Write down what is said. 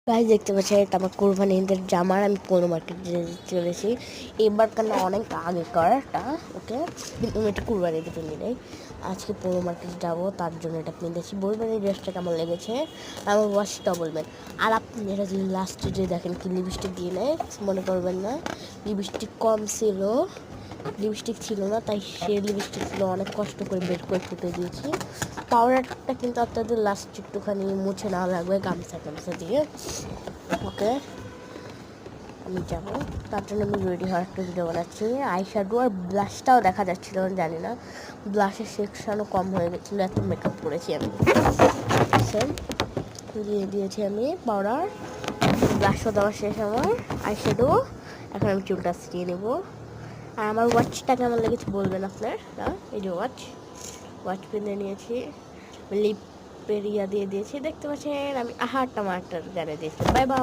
Guys দেখতে পাচ্ছেন এটা আমার কোরবানি ঈদের জামার আমি পৌর মার্কেটে চলেছি এবার কেন অনেক আগেকার এটা ওকে কিন্তু আমি এটা কোরবানি ঈদে কিনি নাই আজকে পৌর মার্কেটে যাবো তার জন্য এটা কিনেছি বলবেন এই ড্রেসটা কেমন লেগেছে আমার ওয়াশটা বলবেন আর আপনি এটা যদি লাস্টে যে দেখেন কি লিপস্টিক দিয়ে নেয় মনে করবেন না লিপস্টিক কম ছিল লিপস্টিক ছিল না তাই সে লিপস্টিক ছিল অনেক কষ্ট করে বের করে ফুটে দিয়েছি পাউডারটা কিন্তু আপনাদের লাস্ট একটুখানি মুছে না লাগবে গামছা দিয়ে ওকে আমি যাবো তার জন্য আমি রেডি হওয়ার একটা ভিডিও বানাচ্ছি আই শ্যাডো আর ব্লাশটাও দেখা যাচ্ছিল না জানি না ব্লাশের সেকশনও কম হয়ে গেছিলো এত মেকআপ করেছি আমি দিয়ে দিয়েছি আমি পাউডার ব্লাশও দেওয়া শেষ আমার আই শ্যাডো এখন আমি চুলটা ছিটিয়ে নেবো আর আমার ওয়াচটা কেমন লেগেছে বলবেন আপনার এই যে ওয়াচ কিনে নিয়েছি লিপ পেরিয়া দিয়ে দিয়েছি দেখতে পাচ্ছেন আমি আহার টমাটার গানে দিয়েছি বাই বাই।